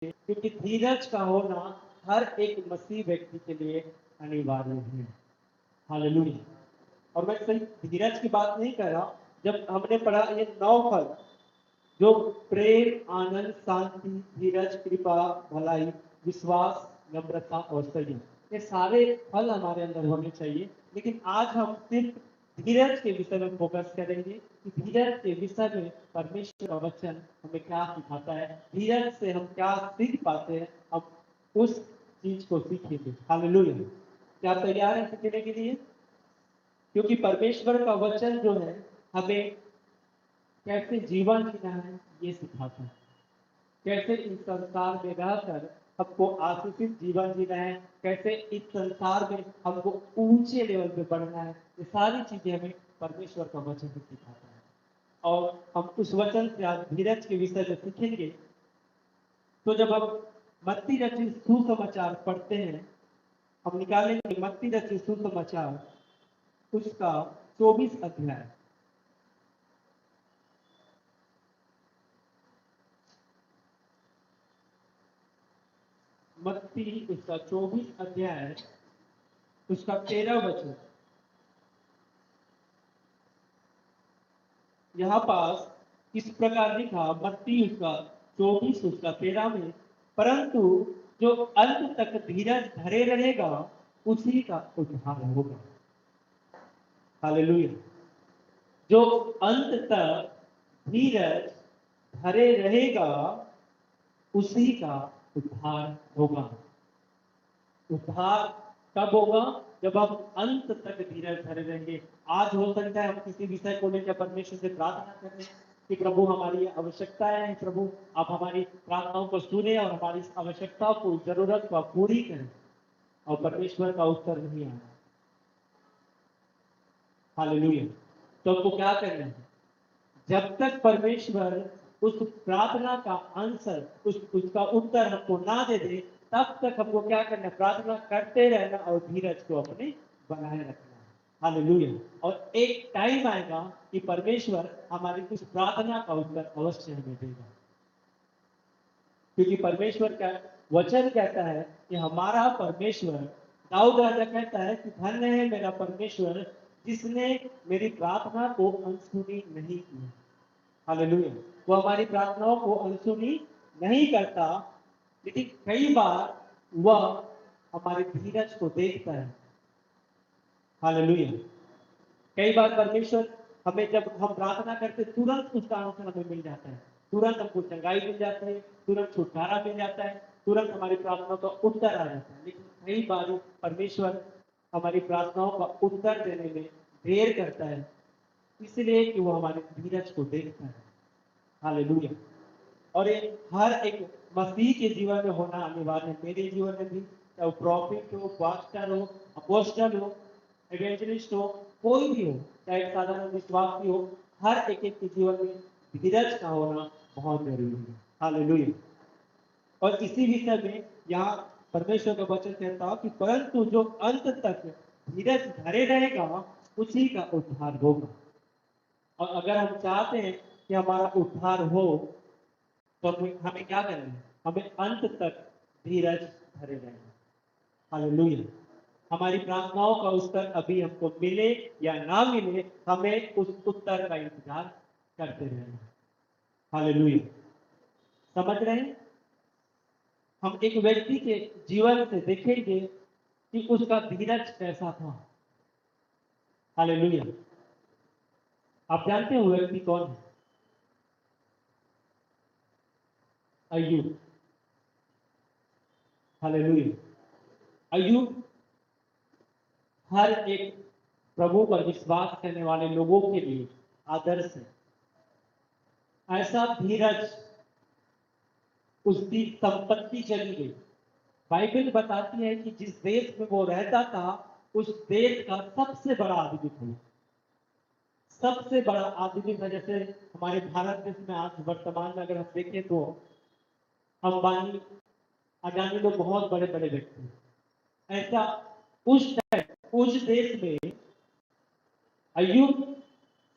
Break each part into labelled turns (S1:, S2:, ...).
S1: क्योंकि धीरज का होना हर एक मसीह व्यक्ति के लिए अनिवार्य है। हालेलुया। और मैं सिर्फ धीरज की बात नहीं कर रहा, जब हमने पढ़ा ये 9 फल जो प्रेम, आनंद, शांति, धीरज, कृपा, भलाई, विश्वास, नम्रता और संयम, ये सारे फल हमारे अंदर होने चाहिए। लेकिन आज हम सिर्फ धीरज के विषय में फोकस करेंगे कि धीरज के विषय में परमेश्वर का वचन हमें क्या सिखाता है, धीरज से हम क्या सीख पाते हैं, हम उस चीज को सीखेंगे। हालेलुया। क्या आप तैयार हैं सीखने के लिए? क्योंकि परमेश्वर का वचन जो है हमें कैसे जीवन जीना है ये सिखाता है, कैसे इस संसार में रहकर हमको आशीषित जीवन जीना है, कैसे इस संसार में हमको ऊंचे लेवल पे बढ़ना है, ये सारी चीजें हमें परमेश्वर का वचन ही सिखाता है। और हम उस वचन से आज धीरज के विषय में सीखेंगे। तो जब हम मत्ती रचित सुसमाचार पढ़ते हैं, हम निकालेंगे मत्ती रचित सुसमाचार उसका 24 अध्याय। मत्ती उसका 24 अध्याय उसका 13 वचन। यहाँ पास इस प्रकार लिखा, मत्ती उसका 24 उसका 13 में, परंतु जो अंत तक धीरज धरे रहेगा उसी का उद्धार होगा। हालेलुया। जो अंत तक धीरज धरे रहेगा उसी का उद्धार होगा। उद्धार कब होगा? जब हम अंत तक धीरज धरे रहेंगे। आज हो सकता है हम किसी विषय को लेकर परमेश्वर से प्रार्थना कर रहे हैं कि प्रभु हमारी आवश्यकता है, प्रभु आप हमारी प्रार्थनाओं को सुने और हमारी आवश्यकताओं को, जरूरत को आप पूरी करें, और परमेश्वर का उत्तर नहीं आया। हालेलुया। तो आपको क्या करना है? जब तक परमेश्वर उस प्रार्थना का आंसर, उसका उत्तर हमको ना दे दे, तब तक हमको क्या करना है? प्रार्थना करते रहना और धीरज को अपने बनाए रखना है। हालेलुया। और एक टाइम आएगा कि परमेश्वर हमारी उस प्रार्थना का उत्तर अवश्य हमें देगा, क्योंकि परमेश्वर का वचन कहता है कि हमारा परमेश्वर, दाऊद राजा कहता है कि धन्य है मेरा परमेश्वर जिसने मेरी प्रार्थना को अनसुनी नहीं की। हालेलुया। वो हमारी प्रार्थनाओं को अनसुनी नहीं करता, लेकिन कई बार वह हमारे धीरज को देखता है। हालेलुया। कई बार परमेश्वर हमें, जब हम प्रार्थना करते तुरंत उसका आंसर हमें मिल जाता है, तुरंत हमको चंगाई मिल जाती है, तुरंत छुटकारा मिल जाता है, तुरंत हमारी प्रार्थनाओं का उत्तर आ जाता है। लेकिन कई बार परमेश्वर हमारी प्रार्थनाओं का उत्तर देने में देर करता है, इसलिए कि वो हमारे धीरज को देखता है। हालेलुया। और ये हर एक मसीह के जीवन में होना अनिवार्य है। मेरे जीवन में भी, चाहे वो प्रॉफिट हो, पास्टर हो, अपोस्टल हो, इवेंजलिस्ट हो, कोई भी हो, चाहे एक साधारण विश्वासी हो, हर एक के जीवन में धीरज का होना बहुत जरूरी है। हालेलुया। और इसी विषय में यहाँ परमेश्वर का वचन कहता है कि परंतु जो अंत तक धीरज धरे रहेगा उसी का उद्धार होगा। और अगर हम चाहते हैं कि हमारा उद्धार हो, तो हमें क्या करना है? हमें अंत तक धीरज धरे रहना। हालेलुया। हमारी प्रार्थनाओं का उत्तर अभी हमको मिले या ना मिले, हमें उस उत्तर का इंतजार करते रहना। हालेलुया। समझ रहे हैं? हम एक व्यक्ति के जीवन से देखेंगे कि उसका धीरज कैसा था। हालेलुया। आप जानते हैं वो व्यक्ति कौन है? अय्यूब। हालेलुया। अय्यूब हर एक प्रभु पर विश्वास करने वाले लोगों के लिए आदर्श है। ऐसा धीरज, उसकी संपत्ति चली गई। बाइबल बताती है कि जिस देश में वो रहता था उस देश का सबसे बड़ा आदमी था, सबसे बड़ा आदमी था। जैसे हमारे भारत देश में आज वर्तमान में अगर हम देखें तो अंबानी, अडानी लोग बहुत बड़े बड़े व्यक्ति हैं। ऐसा उस टाइम उस देश में अय्यूब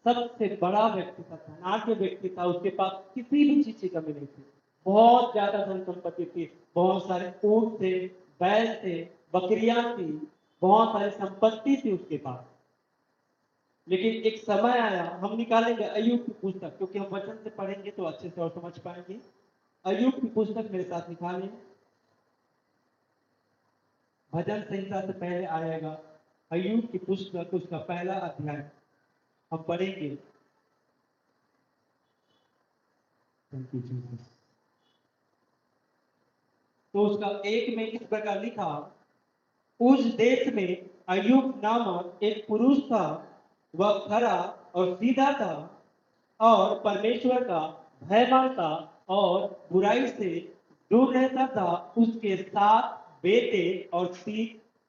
S1: सबसे बड़ा व्यक्ति था, धनाढ्य व्यक्ति था। उसके पास किसी भी चीज की कमी नहीं थी, बहुत ज्यादा धन संपत्ति थी, बहुत सारे ऊंट थे, बैल थे, बकरियां थी, बहुत सारी संपत्ति थी उसके पास। लेकिन एक समय आया, हम निकालेंगे अय्यूब की पुस्तक, क्योंकि हम वचन से पढ़ेंगे तो अच्छे से और समझ पाएंगे। अय्यूब की पुस्तक मेरे साथ निकालें, भजन संहिता से पहले आएगा अय्यूब की पुस्तक, उसका पहला अध्याय हम पढ़ेंगे। तो उसका एक में इस प्रकार लिखा, उस देश में अय्यूब नामक एक पुरुष था, वह खरा और सीधा था और परमेश्वर का भय मानता और बुराई से दूर रहता था। उसके 7 बेटे और 3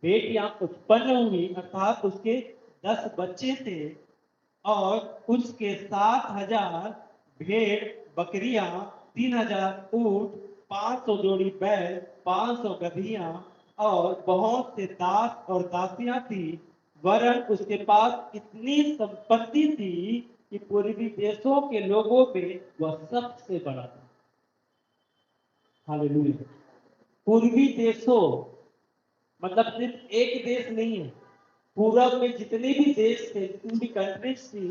S1: बेटियां उत्पन्न हुई, अर्थात उसके 10 बच्चे थे। और उसके 7,000 भेड़ बकरियां, 3,000 ऊंट, 500 जोड़ी बैल, 500 गधियां और बहुत से दास और दासियां थी। वरन उसके पास इतनी संपत्ति थी कि पूर्वी देशों के लोगों में वह सबसे बड़ा था। हालेलुया। पूर्वी देशों मतलब सिर्फ एक देश नहीं है, पूरब में जितने भी देश थे, जितनी भी कंट्रीज थी,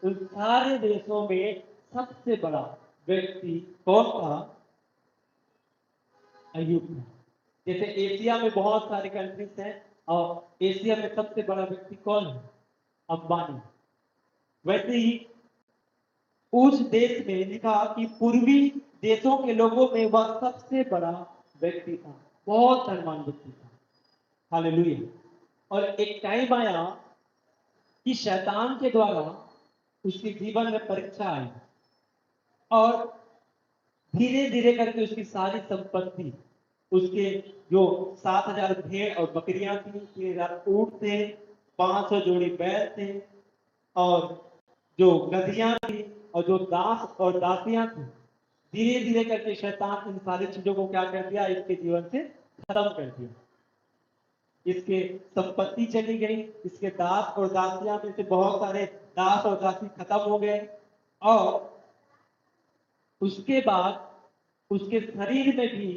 S1: उन सारे देशों में सबसे बड़ा व्यक्ति कौन था? अय्यूब था। जैसे एशिया में बहुत सारे कंट्रीज हैं और एशिया में सबसे बड़ा व्यक्ति कौन है? अंबानी। वैसे ही उस देश में लिखा कि पूर्वी देशों के लोगों में वह सबसे बड़ा व्यक्ति था, बहुत धनवान व्यक्ति था। हालेलुया। और एक टाइम आया कि शैतान के द्वारा उसके जीवन में परीक्षा आई और धीरे धीरे करके उसकी सारी संपत्ति, उसके जो 7,000 भेड़ और बकरियां थी, 3,000 ऊंट थे, 500 जोड़ी बैल थे और जो गधियां थी और जो दास और दासियां थी, धीरे धीरे करके शैतान इन सारी चीजों को क्या कर दिया? इसके जीवन से खत्म कर दिया। इसके संपत्ति चली गई, इसके दास और दासियां में से बहुत सारे दास और दासी खत्म हो गए और उसके बाद उसके शरीर में भी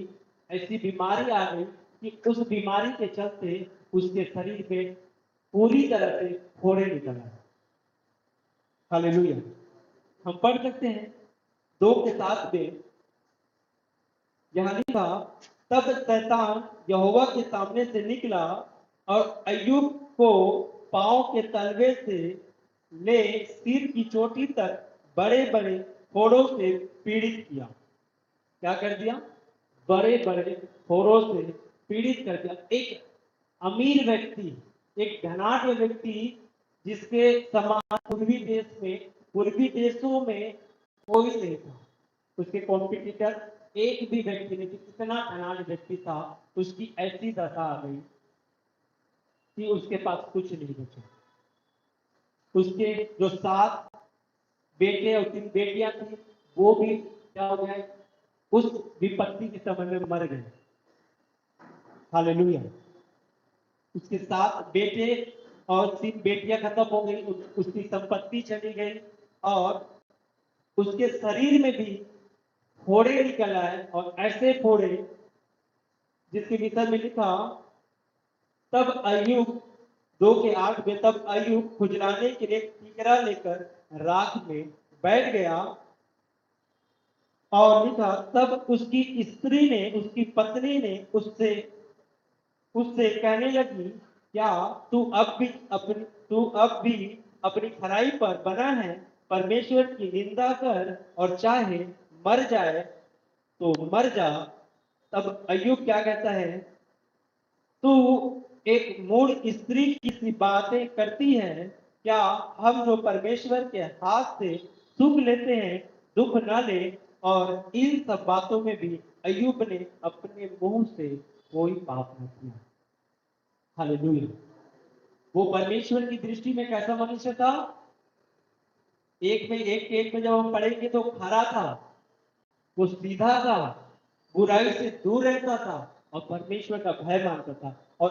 S1: ऐसी बीमारी आ गई कि उस बीमारी के चलते उसके शरीर में पूरी तरह से फोड़े निकल आए। हालेलुया। हम पढ़ सकते हैं 2:7 में, यहां लिखा, तब शैतान यहोवा के सामने से निकला और अय्यूब को पांव के तलवे से ले सिर की चोटी तक बड़े बड़े फोड़ों से पीड़ित किया। क्या कर दिया? बड़े बड़े फोड़ों से पीड़ित कर दिया। एक अमीर व्यक्ति, एक धनाढ्य व्यक्ति, जिसके समान पूर्वी देशों में कोई नहीं था, उसके कॉम्पिटिटर एक भी व्यक्ति नहीं, इतना धनाढ्य व्यक्ति था, उसकी ऐसी दशा आ गई कि उसके पास कुछ नहीं बचा। उसके जो 7 बेटे और 3 बेटियां थी, वो भी क्या हो गए? उस विपत्ति के समय में मर गए। हालेलुया। उसके 7 बेटे और 3 बेटियां खत्म हो गई, उसकी संपत्ति चली गई और उसके शरीर में भी फोड़े निकल आए, और ऐसे फोड़े जिसके विषय में लिखा, तब अय्यूब 2:8 में, तब अय्यूब खुजलाने के लिए ठीकरा लेकर राख में बैठ गया और लिखा, तब उसकी स्त्री ने, उसकी पत्नी ने उससे उससे कहने लगी, क्या तू अब भी अपनी खराई पर बना है? परमेश्वर की निंदा कर और चाहे मर जाए तो मर जा। तब अय्यूब क्या कहता है? तू एक मूढ़ स्त्री की सी बातें करती है। क्या हम जो परमेश्वर के हाथ से सुख लेते हैं, दुख न ले? और इन सब बातों में भी अय्यूब ने अपने मुंह से कोई पाप न किया। हालेलुया। वो परमेश्वर की दृष्टि में कैसा मनुष्य था? एक में जब हम पढ़ेंगे तो खरा था, वो सीधा था, बुराई से दूर रहता था और परमेश्वर का भय मानता था। और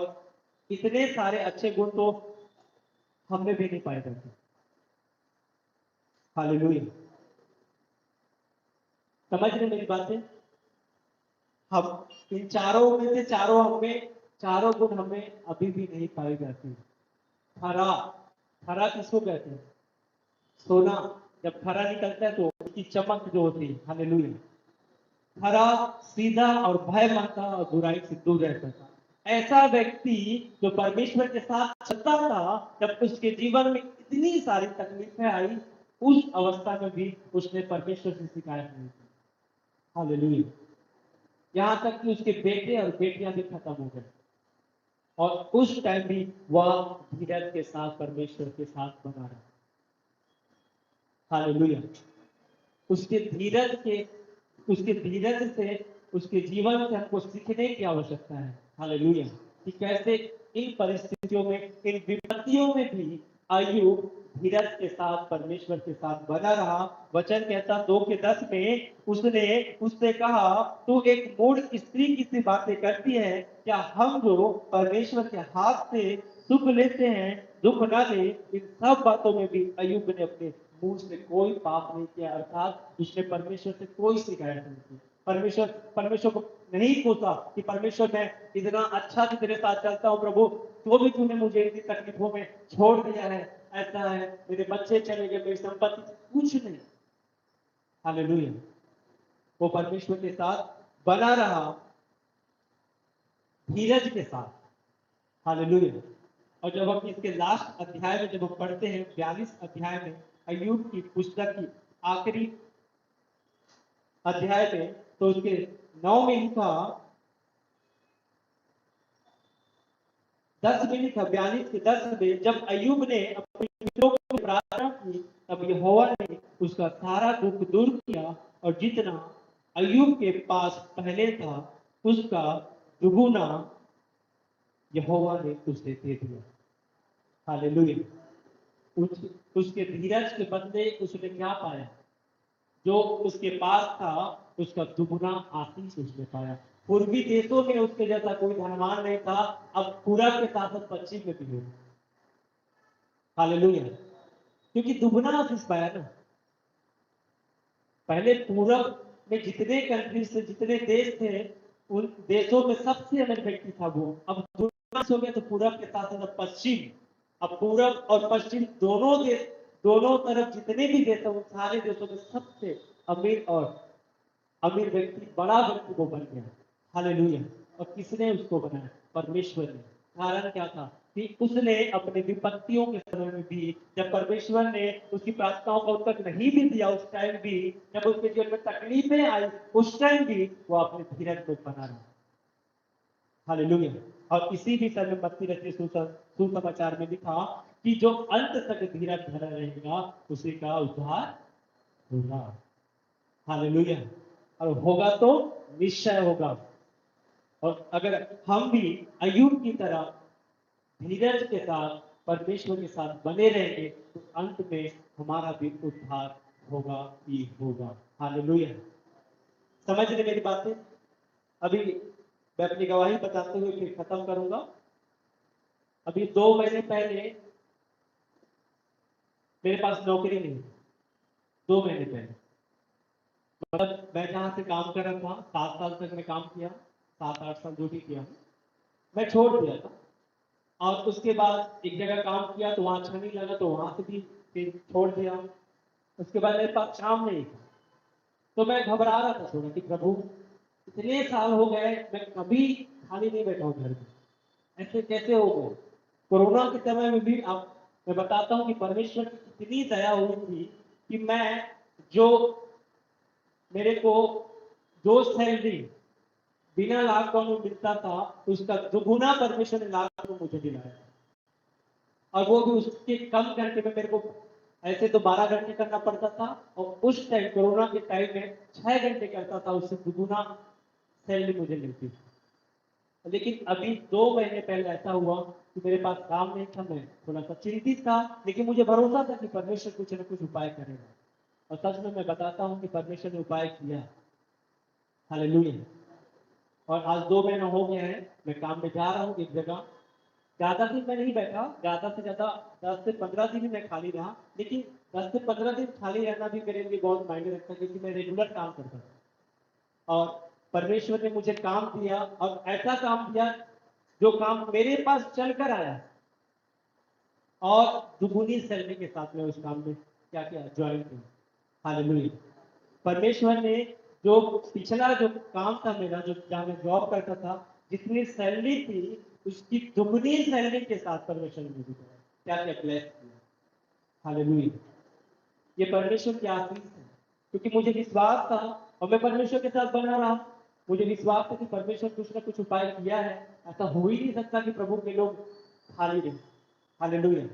S1: इतने सारे अच्छे गुण तो हमें भी नहीं पाए जाते। हालेलुया। समझ रहे मेरी बातें? हम इन चारों में से चारों गुण हमें अभी भी नहीं पाई जाती। खरा, खरा किसको कहते हैं? सोना। जब खरा निकलता है तो उसकी चमक जो होती है, हालेलुया। खरा, सीधा और भय मानता और बुराई से दूर रहता था। ऐसा व्यक्ति जो परमेश्वर के साथ चलता था, जब उसके जीवन में इतनी सारी तकलीफें आई, उस अवस्था में भी उसने परमेश्वर से शिकायत नहीं की। हालेलुया। यहाँ तक कि उसके बेटे और बेटियां भी खत्म हो गए, और उस टाइम भी वह धीरज के साथ परमेश्वर के साथ बना रहा। हालेलुया। उसके धीरज के उसके धीरज से, उसके जीवन से हमको सीखने की आवश्यकता है। हालेलुया। कि कैसे इन परिस्थितियों में, इन विपत्तियों में भी अय्यूब धीरज के साथ परमेश्वर के साथ बना रहा। वचन कहता 2:10 में उससे कहा, तू एक मूढ़ स्त्री की सी बातें करती है, क्या हम जो परमेश्वर के हाथ से सुख लेते हैं दुख ना ले। इन सब बातों में भी अय्यूब ने अपने मुंह से कोई पाप नहीं किया, अर्थात उसने परमेश्वर से कोई शिकायत नहीं की। परमेश्वर को नहीं पूछा कि परमेश्वर मैं इतना अच्छा से तेरे साथ चलता हूँ प्रभु, तो भी तूने मुझे इतनी तकलीफों में छोड़ दिया है, ऐसा है, मेरे बच्चे चले गए, मेरी संपत्ति, कुछ नहीं। हालेलुया। वो परमेश्वर के साथ बना रहा, धीरज के साथ। हालेलुया। और जब हम इसके लास्ट अध्याय में जब हम पढ़ते हैं, 42 अध्याय में, अय्यूब की पुस्तक की आखिरी अध्याय में, तो उसके 9 में लिखा, 10 में लिखा, 42 के 10 में, जब अय्यूब ने अपने मित्रों को प्रार्थना की, तब यहोवा ने उसका सारा दुख दूर किया, और जितना अय्यूब के पास पहले था उसका दुगुना यहोवा ने उसे दे दिया। हालेलुया। उसके धीरज के बदले उसने क्या पाया? जो उसके पास था उसका दुगुना आशीष उसने पाया। पूर्वी देशों में उसके जैसा कोई धनवान नहीं था, अब पूरब के साथ पश्चिम में भी हो। हालेलुया। क्योंकि दुगुना आशीष पाया ना। पहले पूरब में जितने कंट्रीज थे, जितने देश थे, उन देशों में सबसे अमीर व्यक्ति था वो। अब दुगुना हो गया, तो पूरब के साथ साथ पश्चिम। अब पूरब और पश्चिम दोनों देश, दोनों तरफ जितने भी देश हैं, उन सारे देशों में सबसे अमीर व्यक्ति, बड़ा व्यक्ति वो बन गया। हालेलुया। और किसने उसको बनाया? परमेश्वर ने। कारण क्या था? कि उसने अपने विपत्तियों के समय में भी, जब परमेश्वर ने उसकी प्रार्थनाओं का उत्तर नहीं भी दिया, उस टाइम भी, जब उसके जीवन में तकलीफें आई, उस टाइम भी वो अपने धीरज को बना रहा। हालेलुया। और इसी विषय में मत्ती रचित सुसमाचार में लिखा कि जो अंत तक धीरज धरा रहेगा उसी का उद्धार होगा। हालेलुया। और होगा तो निश्चय होगा। और अगर हम भी अय्यूब की तरह धीरज के साथ परमेश्वर के साथ बने रहेंगे, तो अंत में हमारा भी उद्धार होगा ही होगा। हालेलुया। समझ रहे मेरी बातें? अभी मैं अपनी गवाही बताते हुए फिर खत्म करूंगा। अभी 2 महीने पहले मेरे पास नौकरी नहीं थी। 2 महीने पहले, मतलब मैं जहां से काम कर रहा था, 7 साल तक मैं काम किया, 7-8 साल जो भी किया हूं, मैं छोड़ दिया था। और उसके बाद एक जगह काम किया तो वहां अच्छा नहीं लगा, तो वहां से भी फिर छोड़ दिया। उसके बाद मेरे पास काम नहीं था, तो मैं घबरा रहा था थोड़ा कि प्रभु, इतने साल हो गए, मैं कभी खाली नहीं बैठा हूँ घर में, ऐसे कैसे हो गया? कोरोना के समय में भी आप, मैं बताता हूँ कि परमेश्वर की इतनी दया हुई थी कि मैं, जो मेरे को जो सैलरी बिना लॉकडाउन में मिलता था, उसका दुगुना परमेश्वर ने लॉकडाउन में मुझे दिलाया। और वो भी उसके कम घंटे में मेरे को, ऐसे तो 12 घंटे करना पड़ता था, और उस टाइम कोरोना के टाइम में 6 घंटे करता था, उससे दुगुना सैलरी मुझे मिलती थी। लेकिन अभी 2 महीने पहले ऐसा हुआ कि मेरे पास काम नहीं था, मैं थोड़ा सा चिंतित था, लेकिन मुझे भरोसा था कि परमेश्वर कुछ न कुछ उपाय करेगा। और सच में मैं बताता हूँ कि परमेश्वर ने उपाय किया। हालेलुया। और आज 2 महीना हो गया है, मैं काम में जा रहा हूँ एक जगह। ज्यादा दिन मैं नहीं बैठा, ज्यादा से ज्यादा 10 से 15 दिन ही मैं खाली रहा, लेकिन 10 से 15 दिन खाली रहना भी मेरे लिए बहुत मायने रखता है, क्योंकि मैं रेगुलर काम करता था। और परमेश्वर ने मुझे काम दिया और ऐसा काम दिया जो काम मेरे पास चलकर आया और दुगुनी सैलरी के साथ में उस काम में क्या किया, ज्वाइन किया। हालेलुया। परमेश्वर ने जो पिछला जो काम था मेरा, जो जहाँ मैं जॉब करता था, जितनी सैलरी थी उसकी दुगनी सैलरी के साथ परमेश्वर ने मुझे क्या क्या ब्लेस किया। हालेलुया। ये परमेश्वर की आशीष है, क्योंकि मुझे विश्वास था और मैं परमेश्वर के साथ बना रहा। मुझे विश्वास था कि परमेश्वर कुछ ना कुछ उपाय किया है। ऐसा हो ही नहीं सकता कि प्रभु के लोग खाली रहे। हालेलुया।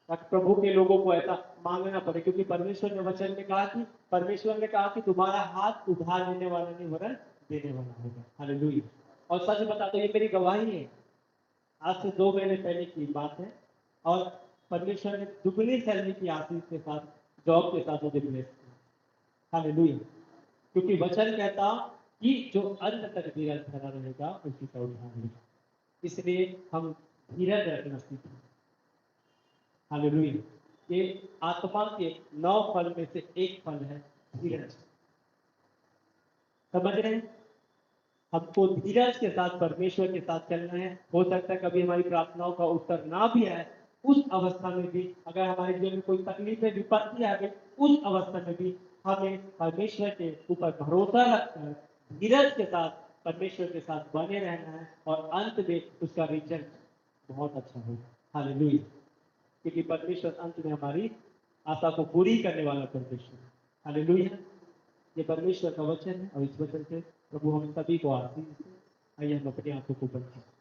S1: ताकि प्रभु के लोगों को ऐसा मांगना पड़े, क्योंकि परमेश्वर ने वचन में कहा कि परमेश्वर ने कहा कि तुम्हारा हाथ उधार लेने वाला नहीं वरन देने वाला होगा। हालेलुया। और सच बता दो, ये मेरी गवाही है, आज से 2 महीने पहले की बात है, और परमेश्वर ने दुगनी सैलरी की आशीष के साथ जॉब के साथ मुझे ब्लेस किया। हालेलुया। क्योंकि वचन कहता कि जो अंत तक धीरज धरा रहेगा उसी का उद्धार होगा। इसलिए हम धीरज रखना सीखें। हालेलुया। ये आत्मा के 9 फल में से एक फल है धीरज। समझ रहे हैं? हमको धीरज के साथ परमेश्वर के साथ चलना है। हो सकता है कभी हमारी प्रार्थनाओं का उत्तर ना भी आए, उस अवस्था में भी अगर हमारे जीवन में कोई तकलीफ विपत्ति आ गई, उस अवस्था में भी हमें परमेश्वर के ऊपर भरोसा रखकर धीरज के साथ परमेश्वर के साथ बने रहना है, और अंत में उसका रिजल्ट बहुत अच्छा होगा। हालेलुया। क्योंकि परमेश्वर अंत में हमारी आशा को पूरी करने वाला परमेश्वर। हालेलुया। ये परमेश्वर का वचन है और इस वचन से प्रभु हम सभी को आशीष दे। आइए हम अपनी आंखों को बंद करें।